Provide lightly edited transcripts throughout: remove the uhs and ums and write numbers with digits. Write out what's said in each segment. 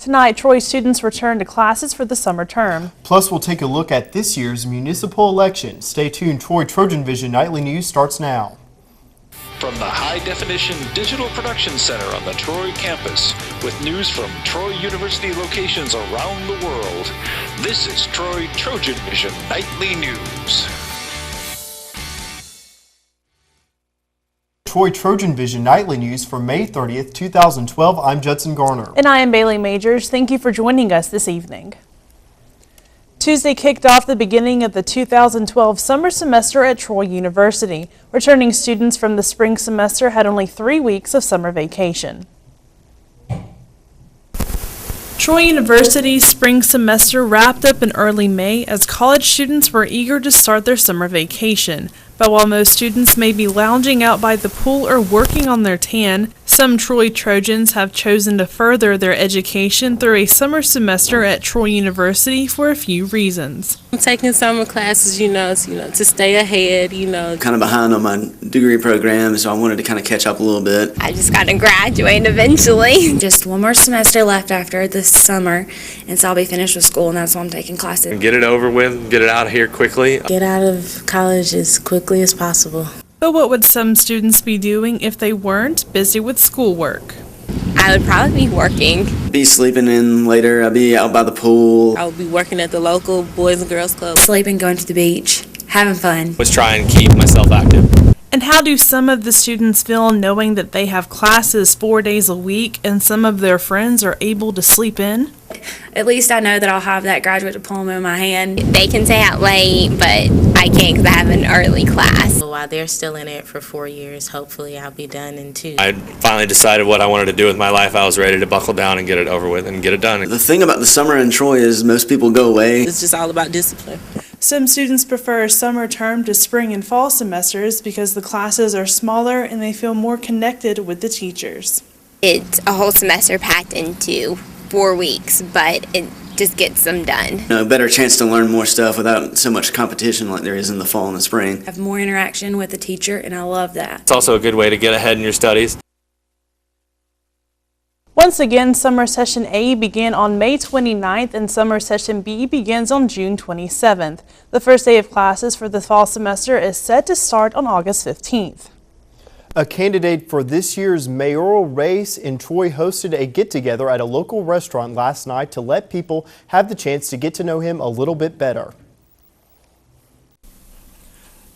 Tonight, Troy students return to classes for the summer term. Plus, we'll take a look at this year's municipal election. Stay tuned. Troy TrojanVision Nightly News starts now. From the high-definition digital production center on the Troy campus, with news from Troy University locations around the world, this is Troy TrojanVision Nightly News. Troy TrojanVision Nightly News for May 30th, 2012. I'm Judson Garner. And I am Bailey Majors. Thank you for joining us this evening. Tuesday kicked off the beginning of the 2012 summer semester at Troy University. Returning students from the spring semester had only 3 weeks of summer vacation. Troy University's spring semester wrapped up in early May as college students were eager to start their summer vacation. But while most students may be lounging out by the pool or working on their tan, some Troy Trojans have chosen to further their education through a summer semester at Troy University for a few reasons. I'm taking summer classes, to stay ahead, Kind of behind on my degree program, so I wanted to kind of catch up a little bit. I just got to graduate eventually. Just one more semester left after this summer, and so I'll be finished with school, and that's why I'm taking classes. And get it over with, get it out of here quickly. Get out of college as quickly as possible. But what would some students be doing if they weren't busy with schoolwork? I would probably be working. Be sleeping in later, I'll be out by the pool. I would be working at the local Boys and Girls Club. Sleeping, going to the beach, having fun. Was trying to keep myself active. And how do some of the students feel knowing that they have classes 4 days a week and some of their friends are able to sleep in? At least I know that I'll have that graduate diploma in my hand. They can stay out late, but I can't because I have an early class. While they're still in it for 4 years, hopefully I'll be done in 2. I finally decided what I wanted to do with my life. I was ready to buckle down and get it over with and get it done. The thing about the summer in Troy is most people go away. It's just all about discipline. Some students prefer a summer term to spring and fall semesters because the classes are smaller and they feel more connected with the teachers. It's a whole semester packed into 4 weeks, but it just gets them done. A better chance to learn more stuff without so much competition like there is in the fall and the spring. Have more interaction with the teacher, and I love that. It's also a good way to get ahead in your studies. Once again, Summer Session A began on May 29th and Summer Session B begins on June 27th. The first day of classes for the fall semester is set to start on August 15th. A candidate for this year's mayoral race in Troy hosted a get-together at a local restaurant last night to let people have the chance to get to know him a little bit better.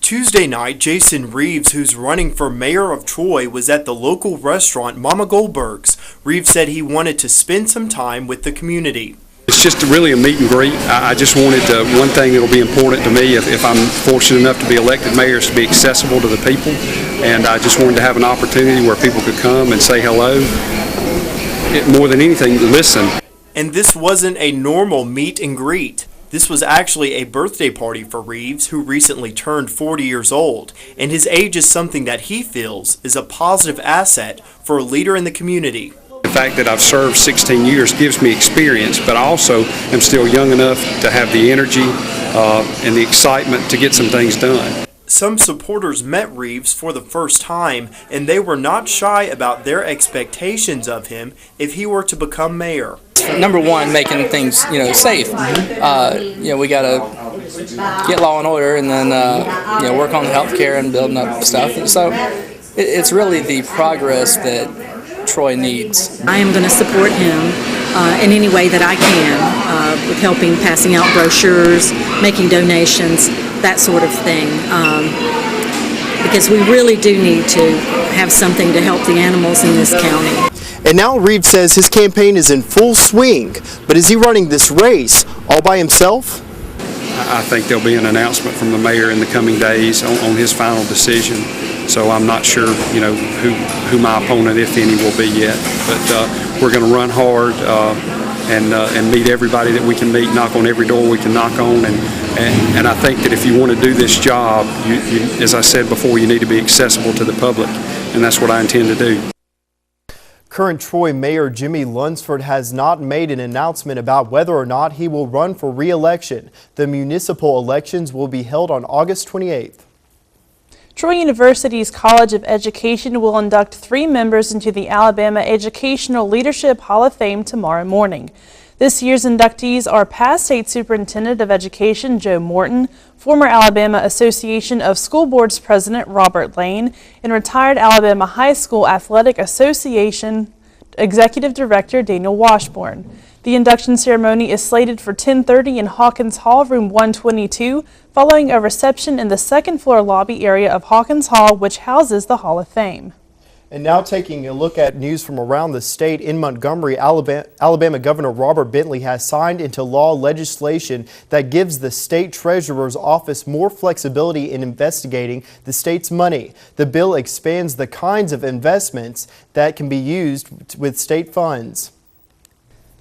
Tuesday night, Jason Reeves, who's running for mayor of Troy, was at the local restaurant Mama Goldberg's. Reeves said he wanted to spend some time with the community. It's just really a meet and greet. I just wanted one thing that will be important to me if I'm fortunate enough to be elected mayor is to be accessible to the people. And I just wanted to have an opportunity where people could come and say hello. More than anything, listen. And this wasn't a normal meet and greet. This was actually a birthday party for Reeves, who recently turned 40 years old, and his age is something that he feels is a positive asset for a leader in the community. The fact that I've served 16 years gives me experience, but I also am still young enough to have the energy and the excitement to get some things done. Some supporters met Reeves for the first time, and they were not shy about their expectations of him if he were to become mayor. Number one, making things safe. We got to get law and order, and then work on health care and building up stuff. And so it's really the progress that Troy needs. I am going to support him in any way that I can, with helping, passing out brochures, making donations, that sort of thing, because we really do need to have something to help the animals in this county. And now Reeves says his campaign is in full swing, but is he running this race all by himself? I think there'll be an announcement from the mayor in the coming days on his final decision. So I'm not sure, who my opponent, if any, will be yet. But we're going to run hard and meet everybody that we can meet, knock on every door we can knock on. And I think that if you want to do this job, as I said before, you need to be accessible to the public, and that's what I intend to do. Current Troy Mayor Jimmy Lunsford has not made an announcement about whether or not he will run for re-election. The municipal elections will be held on August 28th. Troy University's College of Education will induct 3 members into the Alabama Educational Leadership Hall of Fame tomorrow morning. This year's inductees are past State Superintendent of Education Joe Morton, former Alabama Association of School Boards President Robert Lane, and retired Alabama High School Athletic Association Executive Director Daniel Washburn. The induction ceremony is slated for 10:30 in Hawkins Hall, room 122, following a reception in the second-floor lobby area of Hawkins Hall, which houses the Hall of Fame. And now taking a look at news from around the state, in Montgomery, Alabama Governor Robert Bentley has signed into law legislation that gives the state treasurer's office more flexibility in investigating the state's money. The bill expands the kinds of investments that can be used with state funds.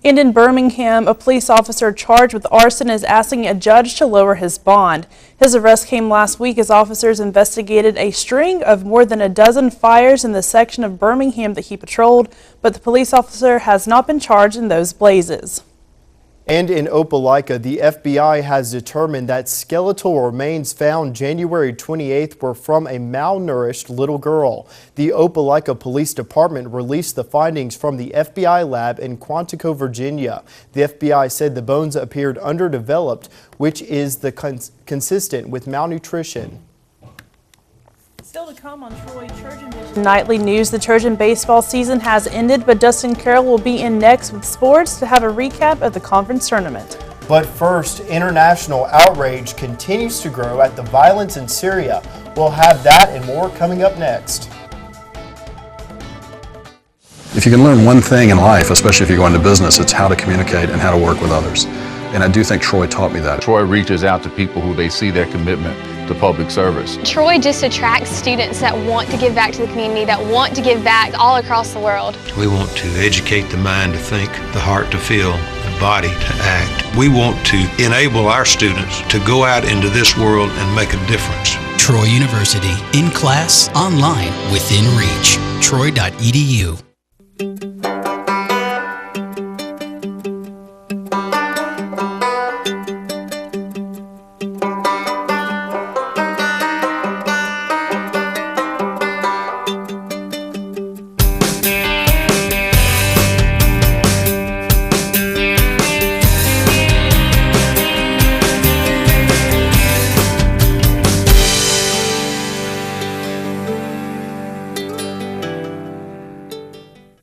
And in Birmingham, a police officer charged with arson is asking a judge to lower his bond. His arrest came last week as officers investigated a string of more than a dozen fires in the section of Birmingham that he patrolled, but the police officer has not been charged in those blazes. And in Opelika, the FBI has determined that skeletal remains found January 28th were from a malnourished little girl. The Opelika Police Department released the findings from the FBI lab in Quantico, Virginia. The FBI said the bones appeared underdeveloped, which is consistent with malnutrition. Still to come on TrojanVision Nightly News, the Trojan baseball season has ended, but Dustin Carroll will be in next with sports to have a recap of the conference tournament. But first, international outrage continues to grow at the violence in Syria. We'll have that and more coming up next. If you can learn one thing in life, especially if you go into business, it's how to communicate and how to work with others. And I do think Troy taught me that. Troy reaches out to people who they see their commitment to public service. Troy just attracts students that want to give back to the community, that want to give back all across the world. We want to educate the mind to think, the heart to feel, the body to act. We want to enable our students to go out into this world and make a difference. Troy University, in class, online, within reach. Troy.edu.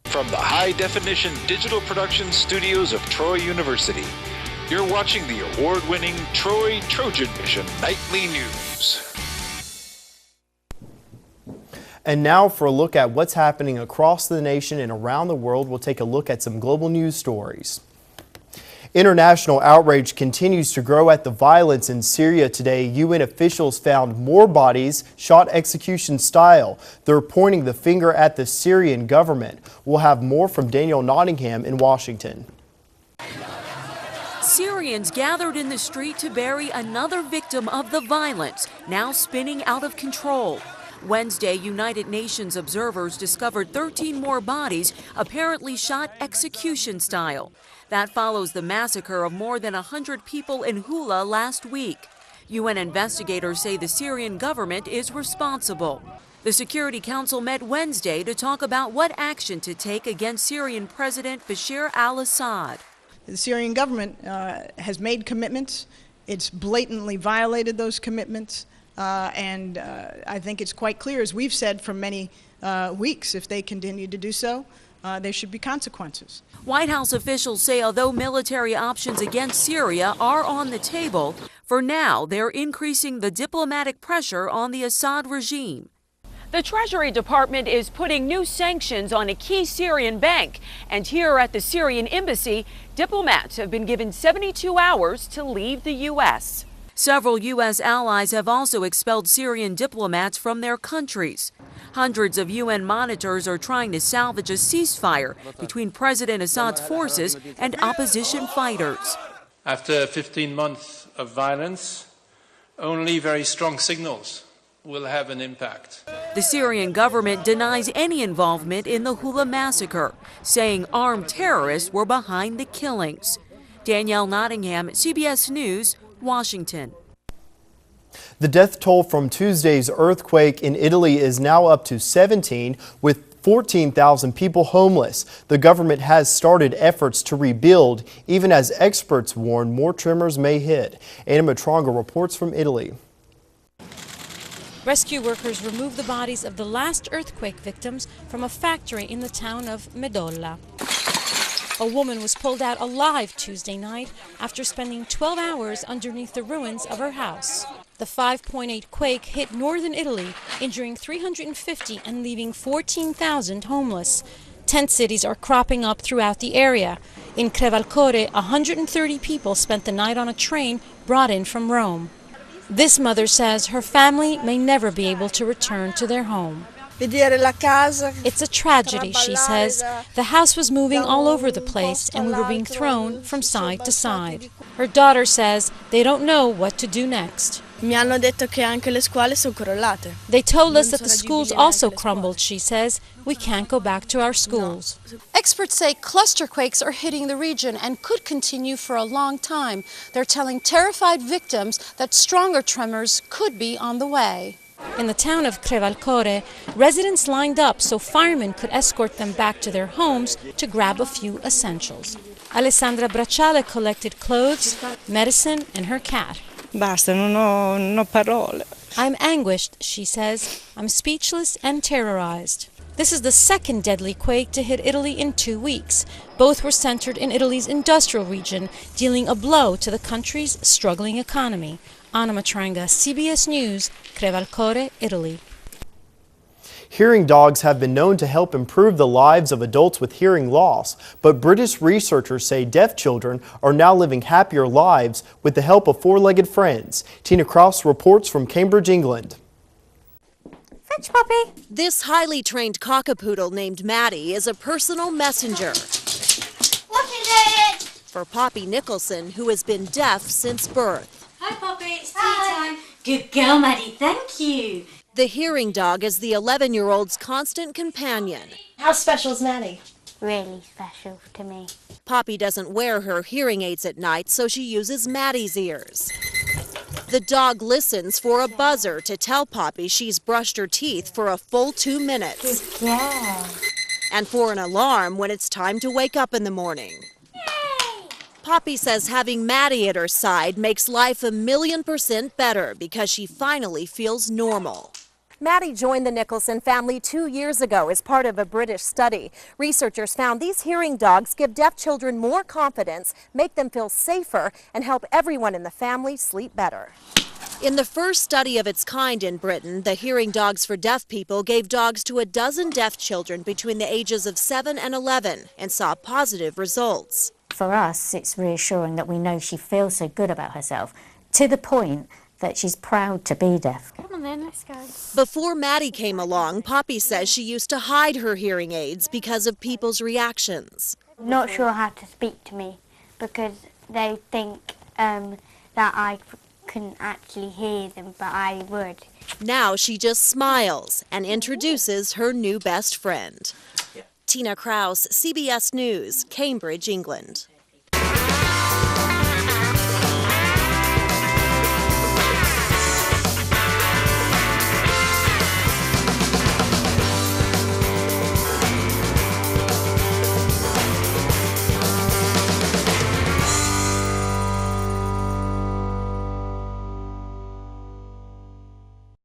From the high-definition digital production studios of Troy University, you're watching the award-winning TrojanVision Nightly News. And now for a look at what's happening across the nation and around the world, we'll take a look at some global news stories. International outrage continues to grow at the violence in Syria today. UN officials found more bodies shot execution style. They're pointing the finger at the Syrian government. We'll have more from Daniel Nottingham in Washington. Syrians gathered in the street to bury another victim of the violence, now spinning out of control. Wednesday, United Nations observers discovered 13 more bodies, apparently shot execution style. That follows the massacre of more than 100 people in Hula last week. UN investigators say the Syrian government is responsible. The Security Council met Wednesday to talk about what action to take against Syrian President Bashar al-Assad. The Syrian government has made commitments. It's blatantly violated those commitments. And I think it's quite clear, as we've said for many weeks, if they continue to do so, there should be consequences. White House officials say although military options against Syria are on the table, for now they're increasing the diplomatic pressure on the Assad regime. The Treasury Department is putting new sanctions on a key Syrian bank. And here at the Syrian embassy, diplomats have been given 72 hours to leave the U.S. Several U.S. allies have also expelled Syrian diplomats from their countries. Hundreds of UN monitors are trying to salvage a ceasefire between President Assad's forces and opposition fighters. After 15 months of violence, only very strong signals will have an impact. The Syrian government denies any involvement in the Hula massacre, saying armed terrorists were behind the killings. Danielle Nottingham, CBS News, Washington. The death toll from Tuesday's earthquake in Italy is now up to 17, with 14,000 people homeless. The government has started efforts to rebuild, even as experts warn more tremors may hit. Anna Matronga reports from Italy. Rescue workers removed the bodies of the last earthquake victims from a factory in the town of Medolla. A woman was pulled out alive Tuesday night after spending 12 hours underneath the ruins of her house. The 5.8 quake hit northern Italy, injuring 350 and leaving 14,000 homeless. Tent cities are cropping up throughout the area. In Crevalcore, 130 people spent the night on a train brought in from Rome. This mother says her family may never be able to return to their home. It's a tragedy, she says. The house was moving all over the place and we were being thrown from side to side. Her daughter says they don't know what to do next. They told us that the schools also crumbled, she says. We can't go back to our schools. Experts say cluster quakes are hitting the region and could continue for a long time. They're telling terrified victims that stronger tremors could be on the way. In the town of Crevalcore, residents lined up so firemen could escort them back to their homes to grab a few essentials. Alessandra Bracciale collected clothes, medicine, and her cat. Basta, non ho parole. I'm anguished, she says. I'm speechless and terrorized. This is the second deadly quake to hit Italy in 2 weeks. Both were centered in Italy's industrial region, dealing a blow to the country's struggling economy. Anna Matronga, CBS News, Crevalcore, Italy. Hearing dogs have been known to help improve the lives of adults with hearing loss, but British researchers say deaf children are now living happier lives with the help of four-legged friends. Tina Krause reports from Cambridge, England. Fetch, puppy. This highly trained cockapoodle named Maddie is a personal messenger. Look at it! For Poppy Nicholson, who has been deaf since birth. Hi, Poppy. It's tea time. Good girl, Maddie. Thank you. The hearing dog is the 11-year-old's constant companion. How special is Maddie? Really special to me. Poppy doesn't wear her hearing aids at night, so she uses Maddie's ears. The dog listens for a buzzer to tell Poppy she's brushed her teeth for a full 2 minutes. Good girl. And for an alarm when it's time to wake up in the morning. Yay! Poppy says having Maddie at her side makes life 1,000,000% better because she finally feels normal. Maddie joined the Nicholson family 2 years ago as part of a British study. Researchers found these hearing dogs give deaf children more confidence, make them feel safer, and help everyone in the family sleep better. In the first study of its kind in Britain, the Hearing Dogs for Deaf People gave dogs to a dozen deaf children between the ages of 7 and 11 and saw positive results. For us, it's reassuring that we know she feels so good about herself, to the point that she's proud to be deaf. Come on then, let's go. Before Maddie came along, Poppy says she used to hide her hearing aids because of people's reactions. Not sure how to speak to me because they think that I couldn't actually hear them, but I would. Now she just smiles and introduces her new best friend. Tina Krause, CBS News, Cambridge, England.